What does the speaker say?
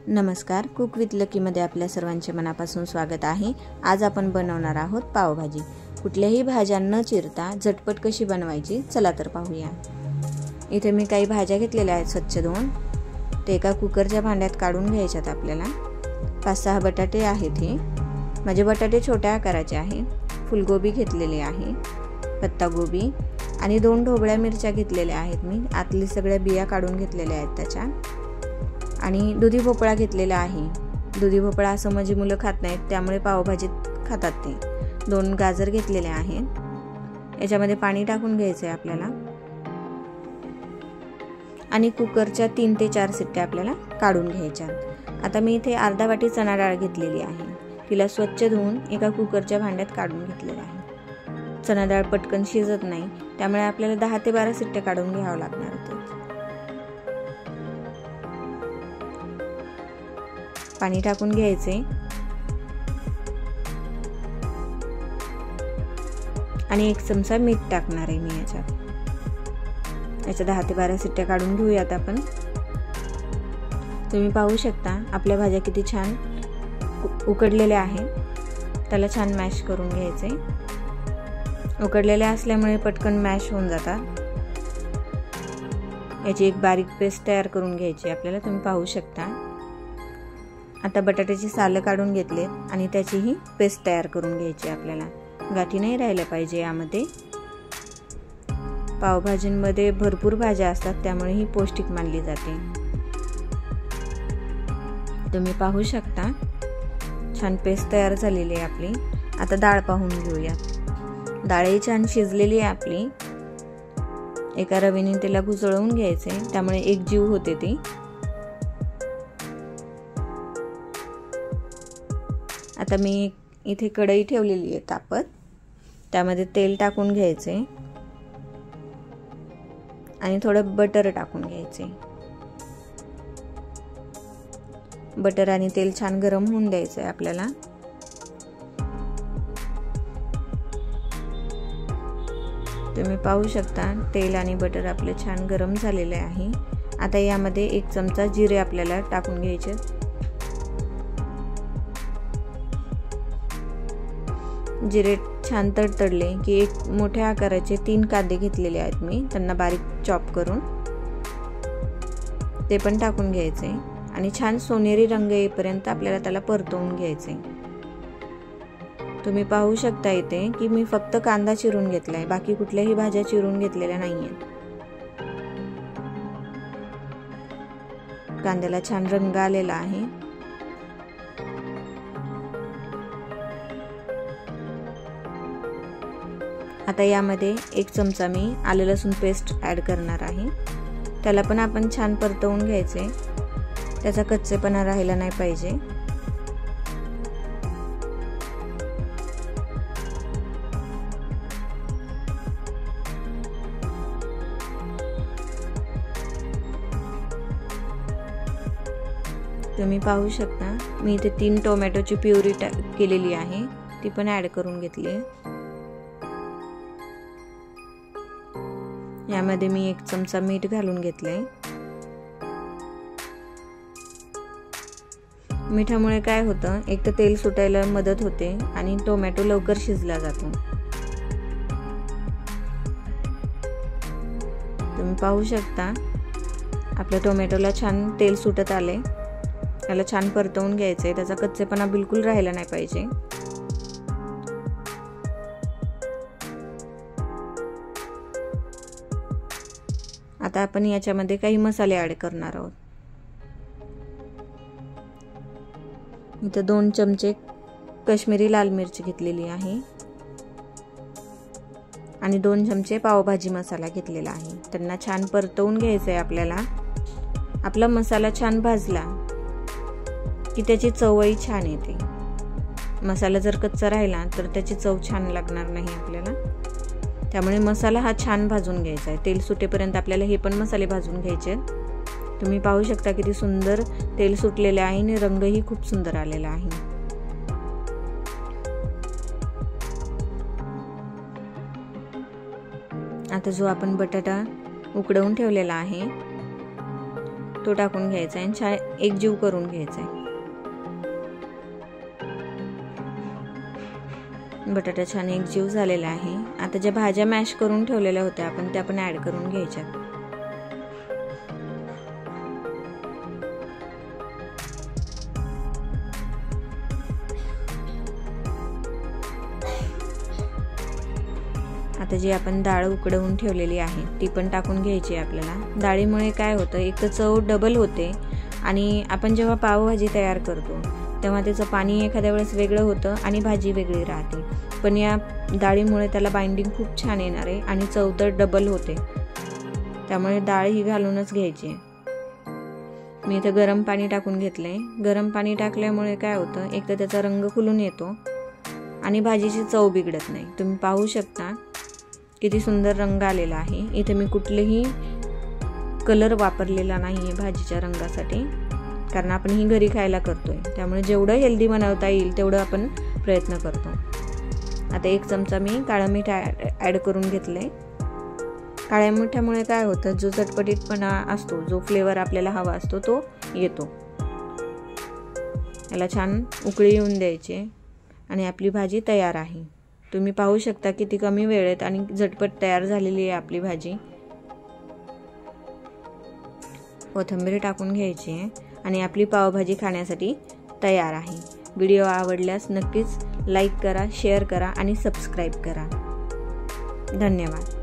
नमस्कार, cook with लकीमध्ये आपल्या सर्वांचे मनापासून स्वागत आहे। आज आपण बनवणार आहोत पावभाजी। कुठल्याही भाज्या न चिरता झटपट कशी बनवायची चला तर पाहूया। इथे मी काही भाज्या घेतलेल्या आहेत स्वच्छ धुवून, ते एका कुकरच्या भांड्यात काढून घ्यायच्यात आपल्याला। 5-6 बटाटे आहेत हे, माझे बटाटे छोट्या आकाराचे आहेत। फुलगोबी घेतलेली आहे, पत्तागोबी आणि 2 ढोबळ्या मिरच्या घेतलेल्या आहेत मी, आतली सगळ्या बिया काढून घेतलेल्या आहेत त्याच्या। आणि दुधी भोपळा घेतलेला आहे। दुधी भोपळा असं माझी मुलं खात नाहीत, त्यामुळे पावभाजीत खातात ते। 2 गाजर घेतलेले आहेत। याच्यामध्ये पाणी टाकून घ्यायचं आहे आपल्याला आणि कुकरच्या 3 ते 4 शिट्ट्या आपल्याला काढून घ्यायच्या। आता मी इथे अर्धा वाटी चणा डाळ घेतलेली आहे, तिला स्वच्छ धुवून एका कुकरच्या भांड्यात काढून घेतलेलं आहे। चणा डाळ पटकन शिजत नाही, त्यामुळे आपल्याला 10 ते 12 शिट्ट्या काढून घ्यावं लागणार होतं। पाणी टाकून घ्यायचे आणि 1 चमचा मीठ टाकणार आहे मी याच्यात। याच्या 10 ते 12 शिट्ट्या काढून घेऊयात आपण। तुम्ही पाहू शकता आपल्या भाज्या किती छान उकडलेल्या आहेत। त्याला छान मॅश करून घ्यायचे। उकडलेल्या असल्यामुळे पटकन मॅश होऊन जातात। याची एक बारीक पेस्ट तयार करून घ्यायची आपल्याला, तुम्ही पाहू शकता। आता बटाट्याची सालं काढून घेतले आणि त्याचीही पेस्ट तयार करून घ्यायची आपल्याला। गाठी नाही राहिल्या पाहिजे यामध्ये। पावभाजींमध्ये भरपूर भाज्या असतात, त्यामुळे ही पौष्टिक मानली जाते। तुम्ही पाहू शकता छान पेस्ट तयार झालेली आहे आपली। आता डाळ पाहून घेऊयात। डाळही छान शिजलेली आहे आपली। एका रवीने त्याला घुसळवून घ्यायचे, त्यामुळे एक जीव होते ती। आता मी इथे कढई ठेवलेली आहे तापत, त्यामध्ये तेल टाकून घ्यायचे आणि थोडं बटर टाकून घ्यायचे। बटर आणि तेल छान गरम होऊन द्यायचं आहे आपल्याला। तुम्ही पाहू शकता तेल आणि बटर आपले छान गरम झालेले आहे। आता यामध्ये 1 चमचा जिरे आपल्याला टाकून घ्यायचे। जिरे छान तडतडले की 1 मोठ्या आकाराचे 3 कांदे घेतलेले आहेत मी, त्यांना बारीक चॉप करून ते पण टाकून घ्यायचे आणि छान सोनेरी रंग येईपर्यंत आपल्याला त्याला परतवून घ्यायचे। तुम्ही पाहू शकता इथे की मी फक्त कांदा चिरून घेतलाय, बाकी कुठल्याही भाज्या चिरून घेतलेल्या नाहीयेत। कांद्याला छान रंग आलेला आहे। आता यामध्ये 1 चमचा मी आलं लसूण पेस्ट ऍड करणार आहे। त्याला पण आपण छान परतवून घ्यायचे, त्याचा कच्चेपणा राहिला नाही पाहिजे। तुम्ही पाहू शकता मी इथे 3 टोमॅटोची प्युरी केलेली आहे, ती पण ऍड करून घेतली आहे। यामध्ये मी 1 चमचा मीठ घालून घेतलंय। मिठामुळे काय होतं, एक तर तेल सुटायला मदत होते आणि टोमॅटो लवकर शिजला जातो। तुम्ही पाहू शकता आपल्या टोमॅटोला छान तेल सुटत आले। याला छान परतवून घ्यायचंय, त्याचा कच्चेपणा बिलकुल राहिला नाही पाहिजे। आता आपण याच्यामध्ये काही मसाले ऍड करणार आहोत। इथे 2 चमचे काश्मीरी लाल मिरची घेतलेली आहे आणि 2 चमचे पावभाजी मसाला घेतलेला आहे। त्यांना छान परतवून घ्यायचंय आपल्याला। आपला मसाला छान भाजला की त्याची चवही छान येते। मसाला जर कच्चा राहिला तर त्याची चव छान लागणार नाही आपल्याला, त्यामुळे मसाला हा छान भाजून घ्यायचा आहे। तेल सुटेपर्यंत आपल्याला हे पण मसाले भाजून घ्यायचे। तुम्ही पाहू शकता किती सुंदर तेल सुटलेले आहे आणि रंगही खूप सुंदर आलेला आहे। आता जो आपण बटाटा उकडवून ठेवलेला आहे तो टाकून घ्यायचा आहे आणि छान एकजीव करून घ्यायचा आहे। बटाटा छान एकजीव झालेला आहे। आता ज्या भाज्या मॅश करून ठेवलेल्या होत्या आपण त्या पण ऍड करून घ्यायच्या। आता जी आपण डाळ उकडवून ठेवलेली आहे ती पण टाकून घ्यायची आहे आपल्याला। डाळीमुळे काय होतं, एक तर चव डबल होते आणि आपण जेव्हा पावभाजी तयार करतो तेव्हा त्याचं पाणी एखाद्या वेळेस वेगळं होतं आणि भाजी वेगळी राहते, पण या डाळीमुळे त्याला बाइंडिंग खूप छान येणार आहे आणि चव तर डबल होते। त्यामुळे डाळ ही घालूनच घ्यायची आहे। मी इथं गरम पाणी टाकून घेतलंय। गरम पाणी टाकल्यामुळे काय होतं, एक तर त्याचा रंग खुलून येतो आणि भाजीची चव बिघडत नाही। तुम्ही पाहू शकता किती सुंदर रंग आलेला आहे। इथे मी कुठलेही कलर वापरलेला नाहीये भाजीच्या रंगासाठी, कारण आपण ही घरी खायला करतोय, त्यामुळे जेवढं हेल्दी बनवता येईल तेवढं आपण प्रयत्न करतो। आता 1 चमचा मी काळं मीठ ऍड करून घेतलंय। काळ्या मिठामुळे काय होतं, जो चटपटीतपणा असतो, जो फ्लेवर आपल्याला हवा असतो तो येतो। याला छान उकळी येऊन द्यायची आणि आपली भाजी तयार आहे। तुम्ही पाहू शकता किती कमी वेळेत आणि झटपट तयार झालेली आहे आपली भाजी। कोथिंबीर टाकून घ्यायची आहे आणि आपली पावभाजी खाण्यासाठी तयार आहे। व्हिडिओ आवडल्यास नक्कीच लाईक करा, शेअर करा आणि सबस्क्राईब करा। धन्यवाद।